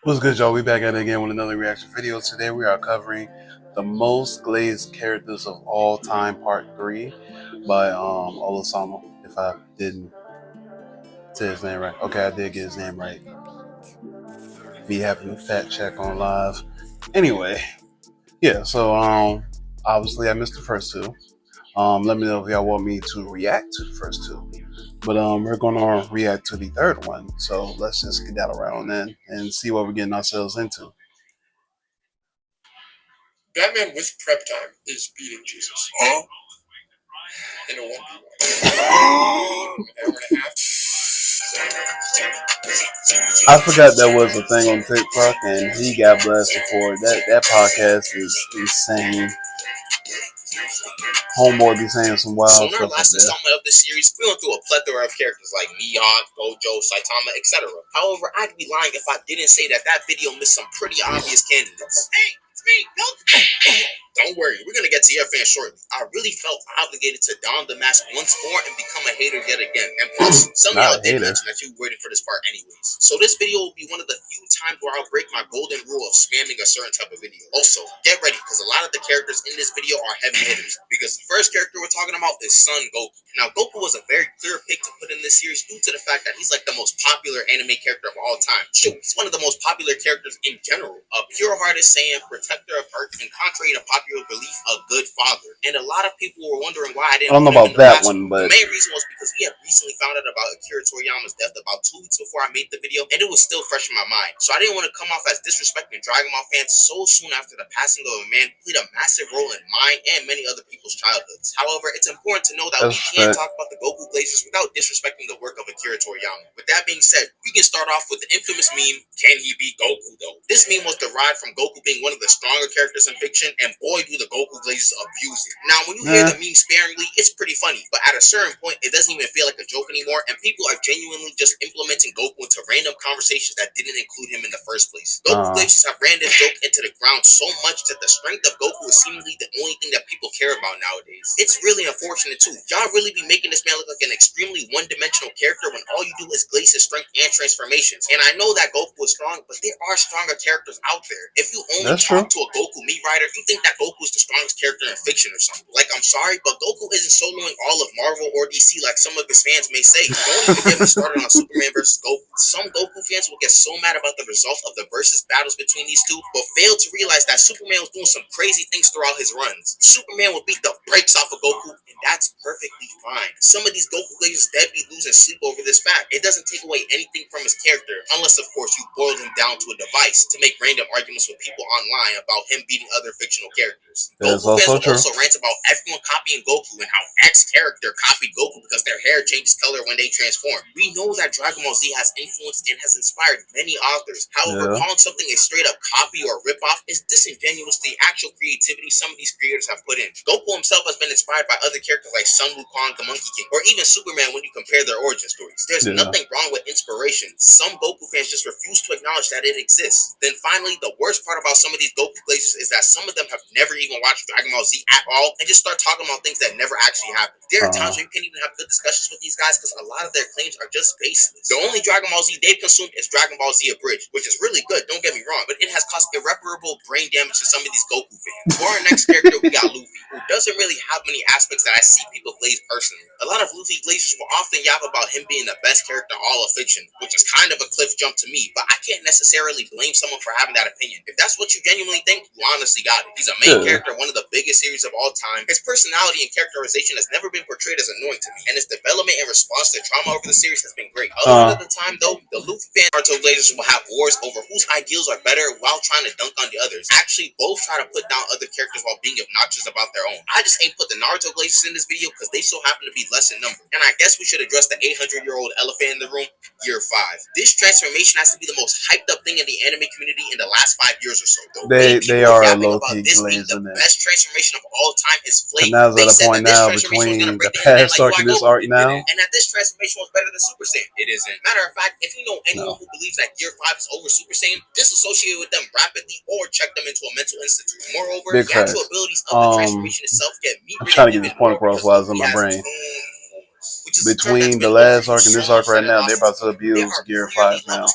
What's good, y'all? We back at it again with another reaction video. Today we are covering the most glazed characters of all time, part 3 by Olasama. If I didn't say his name right. Okay, I did get his name right. Me having a fact check on live. Anyway, yeah, so obviously I missed the first two. Let me know if y'all want me to react to the first two. But we're gonna react to the third one. So let's just get that around then and see what we're getting ourselves into. Batman with prep time is beating Jesus. Huh? In a 1v1. An hour and a half. I forgot that was a thing on TikTok, and he got blasted for it. That podcast is insane. Homeboy be saying some wild So in stuff our up last there. installment of this series, we went through a plethora of characters like Mihawk, Gojo, Saitama, etc. However, I'd be lying if I didn't say that video missed some pretty obvious candidates. Hey, it's me, Goku. Don't worry, we're gonna get to your fans shortly. I really felt obligated to don the mask once more and become a hater yet again. And plus, some of y'all did mention that you were waiting for this part anyways. So this video will be one of the few times where I'll break my golden rule of spamming a certain type of video. Also, get ready, because a lot of the characters in this video are heavy hitters. Because the first character we're talking about is Son Goku. Now, Goku was a very clear pick to put in this series due to the fact that he's like the most popular anime character of all time. Shoot, he's one of the most popular characters in general. A pure-hearted Saiyan, protector of Earth, and contrary to popular belief, a good father. And a lot of people were wondering why I didn't don't know put him about in the that last one, but the main reason was because we had recently found out about Akira Toriyama's death about 2 weeks before I made the video, and it was still fresh in my mind. So I didn't want to come off as disrespecting Dragon Ball fans so soon after the passing of a man who played a massive role in mine and many other people's childhoods. However, it's important to know that we can't talk about the Goku Glazers without disrespecting the work of Akira Toriyama. With that being said, we can start off with the infamous meme, "Can he beat Goku though?" This meme was derived from Goku being one of the stronger characters in fiction, and boy do the Goku Glazers abuse it. Now, when you hear the meme sparingly, it's pretty funny, but at a certain point, it doesn't even feel like a joke anymore, and people are genuinely just implementing Goku into random conversations that didn't include him in the first place. Goku Glazers have ran this joke into the ground so much that the strength of Goku is seemingly the only thing that people care about nowadays. It's really unfortunate too. Y'all really be making this man look like an extremely one-dimensional character when all you do is glaze his strength and transformations. And I know that Goku is strong, but there are stronger characters out there. If you only talk to a Goku meat rider, you think that Goku is the strongest character in fiction or something. Like, I'm sorry, but Goku isn't soloing all of Marvel or DC like some of his fans may say. Don't even get me started on Superman versus Goku. Some Goku fans will get so mad about the result of the versus battles between these two, but fail to realize that Superman was doing some crazy things throughout his runs. Superman would beat the brakes off of Goku, and that's perfectly fine. Some of these Goku Glazers dead be losing sleep over this fact. It doesn't take away anything from his character, unless of course you boil him down to a device to make random arguments with people online about him beating other fictional characters. Goku fans will also rant about everyone copying Goku and how X character copied Goku because their hair changes color when they transform. We know that Dragon Ball Z has influenced and has inspired many authors. However, calling something a straight up copy or ripoff is disingenuous to the actual creativity some of these creators have put in. Goku himself has been inspired by other characters like Sun Wukong, the Monkey King, or even Superman when you compare their origin stories. There's nothing wrong with inspiration. Some Goku fans just refuse to acknowledge that it exists. Then finally, the worst part about some of these Goku Glazers is that some of them have never even watched Dragon Ball Z at all and just start talking about things that never actually happened. There are times where you can't even have good discussions with these guys because a lot of their claims are just baseless. The only Dragon Ball Z they've consumed is Dragon Ball Z Abridged, which is really good, don't get me wrong, but it has caused irreparable brain damage to some of these Goku fans. For our next character, we got Luffy, who doesn't really have many aspects that I see people glaze personally. A lot of Luffy Glazers will often yap about him being the best character in all of fiction, which is kind of a cliff jump to me, but I can't necessarily blame someone for having that opinion. If that's what you genuinely think, you honestly got it. He's a main character in one of the biggest series of all time. His personality and characterization has never been portrayed as annoying to me, and his development in response to trauma over the series has been great. A lot of the time, though, the Luffy fan Naruto Glazers will have wars over whose ideals are better while trying to dunk on the others. Actually, both try to put down other characters while being obnoxious about their own. I just ain't put the Naruto Glazers in this video because they so happen to be less in number. And I guess we should address the 800-year-old elephant in the room, Year 5. This transformation has to be the most hyped up thing in the anime community in the last 5 years or so. They are low-key glazing the best transformation of all time is Flame. Now at a point now between the past arc and this arc now. And that this transformation was better than Super Saiyan. It isn't. Matter of fact, if you know anyone who believes that Year 5 is over Super Saiyan, disassociate with them rapidly or check them into a mental institute. Moreover, the actual abilities of the transformation itself get I'm trying to get this point across while it's in my brain. Between the last arc and this arc right now, they're about to abuse Gear 5 now.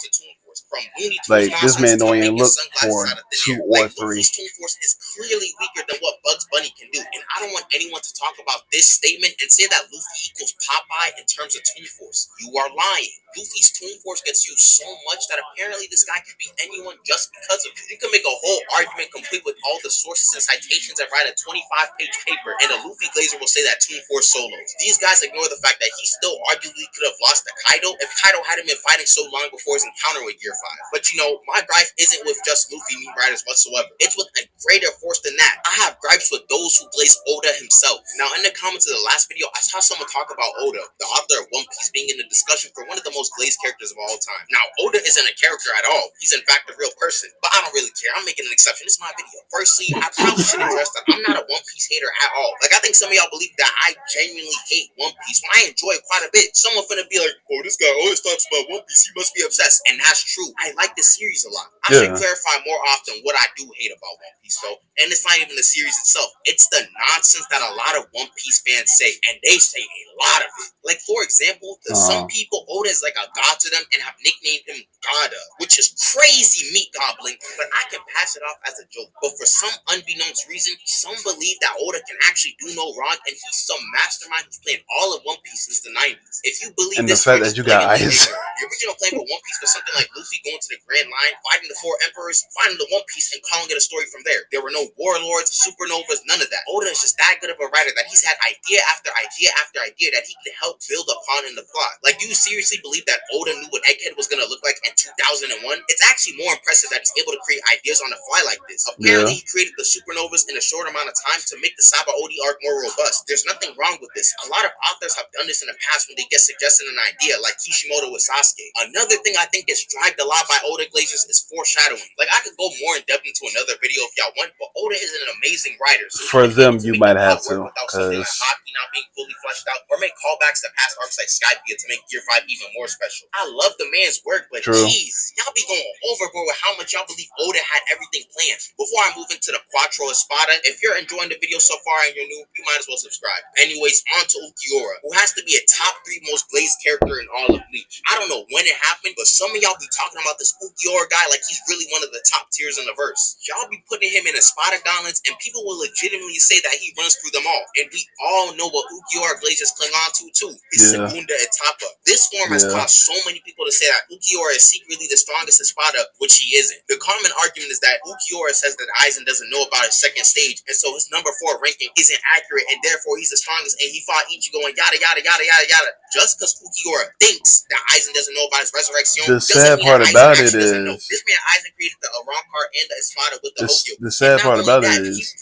from Looney Tunes Like this nonsense man to don't even making look sunglasses for out of thin 2 air. or Like 3. Luffy's Toon Force is clearly weaker than what Bugs Bunny can do, and I don't want anyone to talk about this statement and say that Luffy equals Popeye in terms of Toon Force. You are lying. Luffy's Toon Force gets used so much that apparently this guy can beat anyone just because of it. You can make a whole argument complete with all the sources and citations and write a 25-page paper, and a Luffy Glazer will say that Toon Force solos. These guys ignore the fact that he still arguably could have lost to Kaido if Kaido hadn't been fighting so long before his encounter with Gear 5. But you know, my gripe isn't with just Luffy meat riders whatsoever. It's with a greater force than that. I have gripes with those who glaze Oda himself. Now, in the comments of the last video, I saw someone talk about Oda, the author of One Piece, being in the discussion for one of the most glazed characters of all time. Now, Oda isn't a character at all. He's in fact a real person. But I don't really care. I'm making an exception. This is my video. Firstly, I probably should address that I'm not a One Piece hater at all. Like, I think some of y'all believe that I genuinely hate One Piece when I enjoy it quite a bit. Someone finna be like, oh, this guy always talks about One Piece. He must be obsessed. And that's true. I like the series a lot. I should clarify more often what I do hate about One Piece, though. And it's not even the series itself. It's the nonsense that a lot of One Piece fans say. And they say a lot of it. Like, for example, some people, Oda is like a god to them and have nicknamed him Gada, which is crazy meat gobbling, but I can pass it off as a joke. But for some unbeknownst reason, some believe that Oda can actually do no wrong and he's some mastermind who's played all of One Piece since the 90s. If you believe And the this, fact you're that just you got blatantly eyes. ignorant. The original plan for One Piece was something like Luffy going to the Grand Line, fighting the 4 emperors, finding the One Piece, and calling it a story from there. There were no warlords, supernovas, none of that. Oda is just that good of a writer that he's had idea after idea after idea that he could help build upon in the plot. Like, do you seriously believe that Oda knew what Egghead was gonna look like in 2001? It's actually more impressive that he's able to create ideas on the fly like this. Apparently, he created the supernovas in a short amount of time to make the Sabaody arc more robust. There's nothing wrong with this. A lot of authors have done this in the past when they get suggested an idea, like Kishimoto with Sasuke. Another thing I think gets dragged a lot by Oda Glazers is foreshadowing. Like, I could go more in depth into another video if y'all want, but Oda is an amazing writer. So For them, you might have to, without something like Haki not being fully fleshed out, or make callbacks to past arcs like Skypiea to make Gear 5 even more special. I love the man's work, but jeez, y'all be going overboard with how much y'all believe Oda had everything planned. Before I move into the Quattro Espada, if you're enjoying the video so far and you're new, you might as well subscribe. Anyways, on to Ulquiorra, who has to be a top 3 most glazed character in all of Bleach. I don't know when it happened, but some of y'all be talking about this Ulquiorra guy like he's really one of the top tiers in the verse. Y'all be putting him in Espada gauntlets, and people will legitimately say that he runs through them all. And we all know what Ulquiorra Glazers cling on to too. His Segunda Etapa. This form has caused so many people to say that Ulquiorra is secretly the strongest Espada, which he isn't. The common argument is that Ulquiorra says that Aizen doesn't know about his second stage, and so his number 4 ranking isn't accurate, and therefore he's the strongest, and he fought Ichigo and yada yada yada yada yada. Just because Ulquiorra thinks that Aizen doesn't know about his resurrection, the sad part about it is this man Aizen created the Arrancar and the Espada with the Hokyo. The sad part about it is,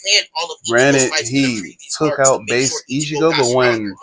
granted, he took out base Ichigo, but when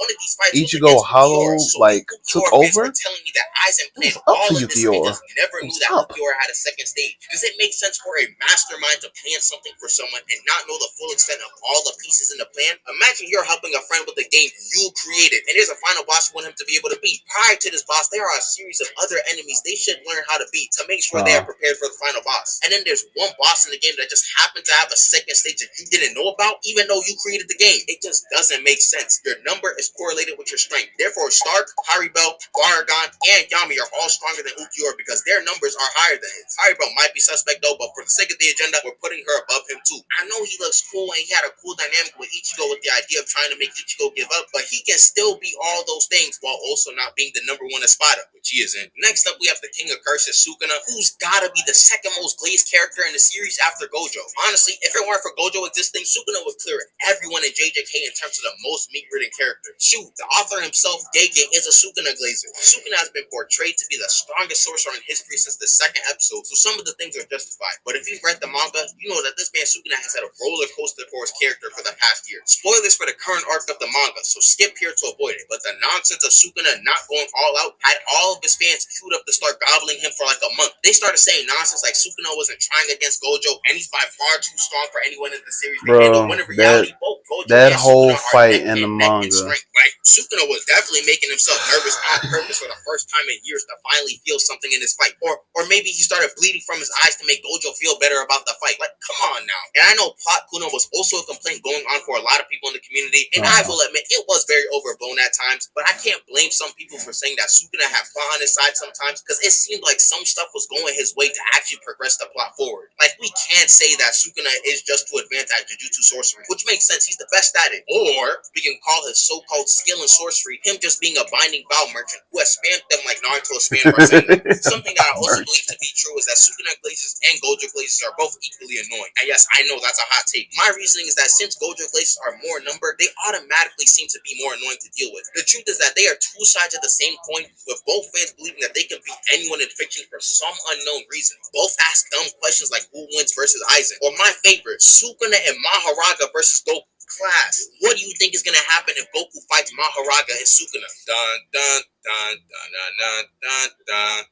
Ichigo Hollow like took over, it was up for Ulquiorra. Never knew that Ulquiorra had a second stage. Does it make sense for a mastermind to plan something for someone and not know the full extent of all the pieces in the plan? Imagine you're helping a friend with a game you created, and there's a final boss you want him to be able to beat. Prior to this boss, there are a series of other enemies they should learn how to beat to make sure they are prepared for the final boss. And then there's one boss in the game that just happened to have a second stage that you didn't know about, even though you created the game. It just doesn't make sense. Your number is correlated with your strength. Therefore, Stark, Haribel, Baragon, and Yami are all stronger than Ulquiorra because their numbers are higher than his. Haribel might be suspect though, but for the sake of the agenda, we're putting her above him too. I know he looks cool and he had a cool dynamic with Ichigo with the idea of trying to make Ichigo give up, but he can still be all those things while also not being the number 1 Espada, which he isn't. Next up, we have the King of Curses, Sukuna, who's gotta be the second most glazed character in the series after Gojo. Honestly, if it weren't for Gojo existing, Sukuna would clear everyone in JJK in terms of the most meat-ridden character. Shoot, the author himself, Gege, is a Sukuna glazer. Sukuna has been portrayed to be the strongest sorcerer in history since the 2nd episode, so some of the things are justified. But if you've read the manga, you know that this man Sukuna has had a roller coaster for his character for the past year. Spoilers for the current arc of the manga, so skip here to avoid it. But the nonsense of Sukuna not going all out had all of his fans queued up to start gobbling him for like a month. They started saying nonsense like Sukuna was wasn't trying against Gojo, and he's by far too strong for anyone in the series to handle. When in reality, both Gojo that and whole Sukuna are fight neck in the and neck in manga. strength. Like, Sukuna was definitely making himself nervous on purpose for the first time in years to finally feel something in this fight. Or maybe he started bleeding from his eyes to make Gojo feel better about the fight. Like, come on now. And I know plot Kuno was also a complaint going on for a lot of people in the community, and I will admit it was very overblown at times, but I can't blame some people for saying that Sukuna had plot on his side sometimes, because it seemed like some stuff was going his way to actually progress the plot forward. Like, we can't say that Sukuna is just to advance at Jujutsu sorcery, which makes sense, he's the best at it. Or we can call his so-called skill in sorcery him just being a binding vow merchant who has spammed them like Naruto spammed Rasengan. Something that I also believe to be true is that Sukuna Glazes and Gojo Glazes are both equally annoying. And yes, I know that's a hot take. My reasoning is that since Gojo Glazes are more numbered, they automatically seem to be more annoying to deal with. The truth is that they are two sides of the same coin, with both fans believing that they can beat anyone in fiction for some unknown reason. Both ask dumb questions like who wins versus Aizen, or my favorite, Sukuna and Maharaga versus Goku. Class, what do you think is gonna happen if Goku fights Maharaga and Sukuna? Dun dun dun dun dun dun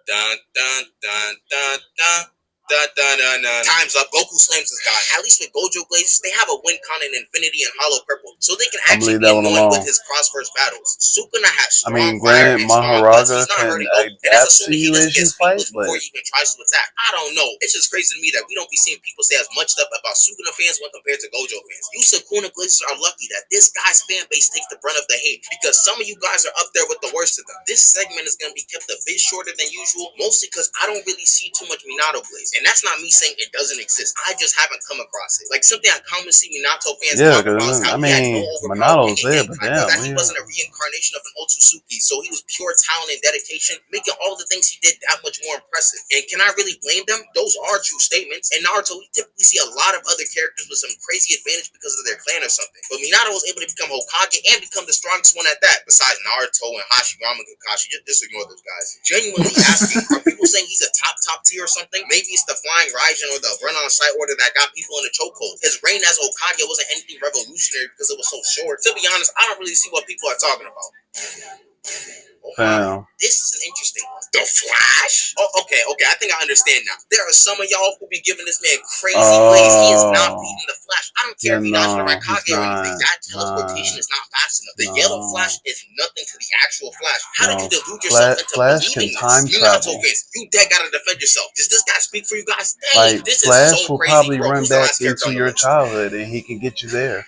dun dun dun dun dun dun. Time's up. Goku slams his guy. At least with Gojo Glazes, they have a win con in Infinity and Hollow Purple, so they can actually be annoying with his cross-verse battles. Sukuna has strong fire and strong guts. He's not hurting Goku, and that's assuming he doesn't get speedless before he even tries to attack. I don't know. It's just crazy to me that we don't be seeing people say as much stuff about Sukuna fans when compared to Gojo fans. You Sukuna Glazes are lucky that this guy's fan base takes the brunt of the hate, because some of you guys are up there with the worst of them. This segment is going to be kept a bit shorter than usual, mostly because I don't really see too much Minato Glaze. And that's not me saying it doesn't exist. I just haven't come across it. Like, something I commonly see Minato fans talk about is how he had no overpowered Genkai, that he wasn't a reincarnation of an Otsutsuki, so he was pure talent and dedication, making all the things he did that much more impressive. And can I really blame them? Those are true statements. In Naruto, we typically see a lot of other characters with some crazy advantage because of their clan or something. But Minato was able to become Hokage and become the strongest one at that, besides Naruto and Hashirama and Kakashi. Just ignore those guys. Genuinely asking, are people saying he's a top tier or something? Maybe it's the flying Raijin or the run-on sight order that got people in the chokehold. His reign as Hokage wasn't anything revolutionary because it was so short. To be honest, I don't really see what people are talking about. Wow. This is an interesting one. The Flash? Oh, okay. I think I understand now. There are some of y'all who be giving this man crazy plays. He is not beating the Flash. I don't care if he dodged the Raikage or anything. That teleportation is not fast enough. The yellow Flash is nothing to the actual Flash. How did you delude yourself into believing this? Minato fans, you dead gotta defend yourself. Does this guy speak for you guys? Dang, this Flash is so will crazy. probably Bro, run back into your childhood and he can get you there.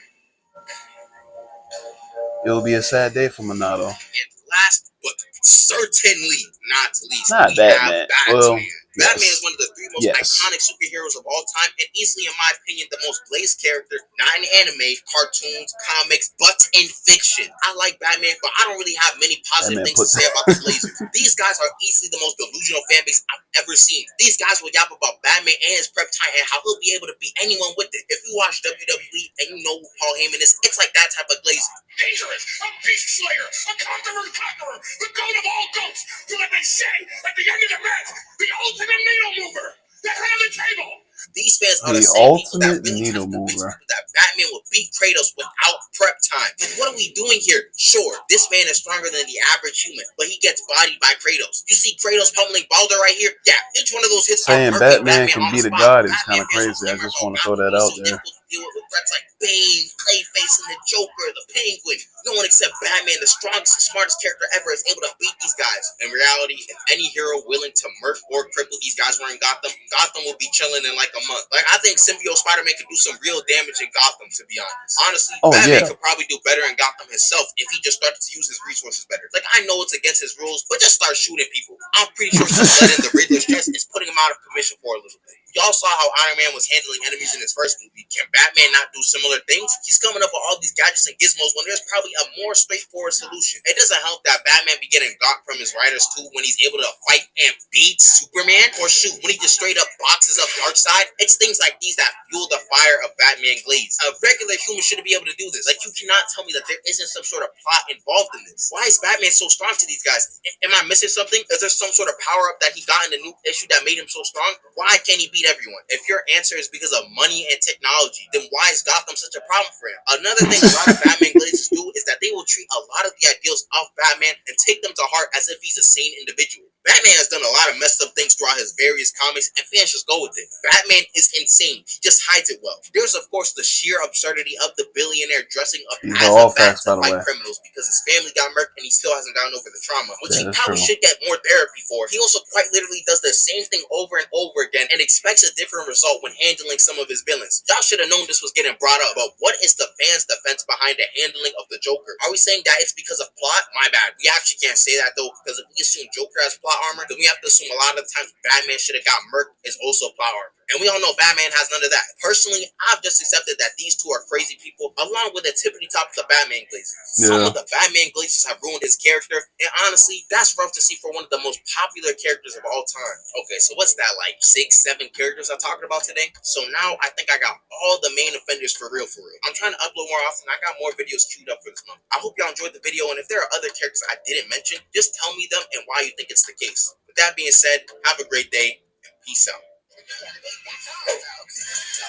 It'll be a sad day for Minato. And last but certainly not least, not we Batman. have Batman. Well, Batman is one of the three most iconic superheroes of all time, and easily, in my opinion, the most blazed character, not in anime, cartoons, comics, but in fiction. I like Batman, but I don't really have many positive things to say about the Blazers. These guys are easily the most delusional fan base I've ever seen. These guys will yap about Batman and his prep time and how he'll be able to beat anyone with it. If you watch WWE and you know who Paul Heyman is, it's like that type of Glazer. Dangerous, a beast slayer, a conqueror, the goat of all goats, to let me say, at the end of the match, the ultimate needle mover, the head of the table. These fans are the same people that really try to convince people that Batman will beat Kratos without prep time. Like, what are we doing here? Sure, this man is stronger than the average human, but he gets bodied by Kratos. You see Kratos pummeling Baldur right here? Yeah, each one of those hits are perfect. Batman can beat a god is kind of crazy. I just want to throw that out there. Deal with threats like Bane, Clayface, and the Joker, the Penguin. No one except Batman, the strongest and smartest character ever, is able to beat these guys. In reality, if any hero willing to murk or cripple these guys were in Gotham, Gotham will be chilling in like a month. Like, I think symbiote Spider-Man could do some real damage in Gotham, to be honest. Honestly, Batman could probably do better in Gotham himself if he just started to use his resources better. Like, I know it's against his rules, but just start shooting people. I'm pretty sure just letting the Riddler's chest is putting him out of commission for a little bit. Y'all saw how Iron Man was handling enemies in his first movie. Can Batman not do similar things? He's coming up with all these gadgets and gizmos when there's probably a more straightforward solution. It doesn't help that Batman be getting got from his writers too when he's able to fight and beat Superman, or shoot, when he just straight up boxes up Darkseid. It's things like these that fuel the fire of Batman Glaze. A regular human shouldn't be able to do this. Like, you cannot tell me that there isn't some sort of plot involved in this. Why is Batman so strong to these guys? Am I missing something? Is there some sort of power up that he got in the new issue that made him so strong? Why can't he beat everyone? If your answer is because of money and technology, then why is Gotham such a problem for him? Another thing a lot of Batman Glazers do is that they will treat a lot of the ideals of Batman and take them to heart as if he's a sane individual. Batman has done a lot of messed up things throughout his various comics, and fans just go with it. Batman is insane. He just hides it well. There's, of course, the sheer absurdity of the billionaire dressing up These as are a all bat facts, to by the fight way. criminals because his family got murked and he still hasn't gotten over the trauma, which he That is probably true. should get more therapy for. He also quite literally does the same thing over and over again and expects a different result when handling some of his villains. Y'all should have known this was getting brought up, but what is the fans' defense behind the handling of the Joker? Are we saying that it's because of plot? My bad. We actually can't say that though, because if we assume Joker has plot armor, then we have to assume a lot of the times Batman should have got murked is also plot armor. And we all know Batman has none of that. Personally, I've just accepted that these two are crazy people, along with the tippity top of the Batman glazes. Some of the Batman glazes have ruined his character, and honestly, that's rough to see for one of the most popular characters of all time. Okay, so what's that, like 6-7 characters I'm talking about today? So now I think I got all the main offenders for real for real. I'm trying to upload more often. I got more videos queued up for this month. I hope y'all enjoyed the video, and if there are other characters I didn't mention, just tell me them and why you think it's the case. With that being said, have a great day, and peace out.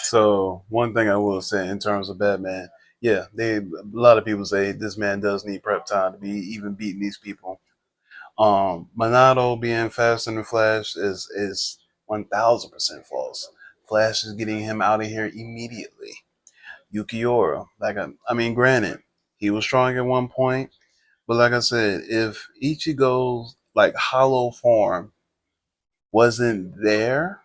So one thing I will say in terms of Batman, yeah, a lot of people say this man does need prep time to be even beating these people. Monado being faster than Flash is 1,000% false. Flash is getting him out of here immediately. Yukiora, I mean, granted, he was strong at one point, but like I said, if Ichigo's like hollow form wasn't there,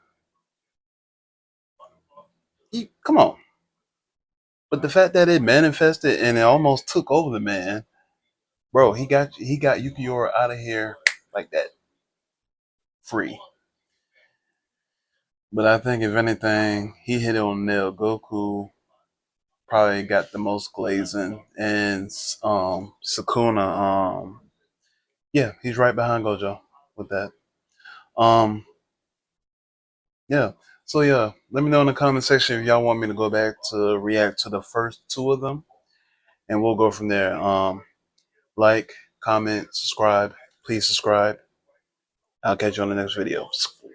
come on. But the fact that it manifested and it almost took over the man, bro, he got Yukiora out of here like that, free. But I think if anything, he hit it on the nail. Goku probably got the most glazing, and Sukuna, yeah, he's right behind Gojo with that. Um, yeah. So yeah, let me know in the comment section if y'all want me to go back to react to the first two of them, and we'll go from there. Like, comment, subscribe. Please subscribe. I'll catch you on the next video.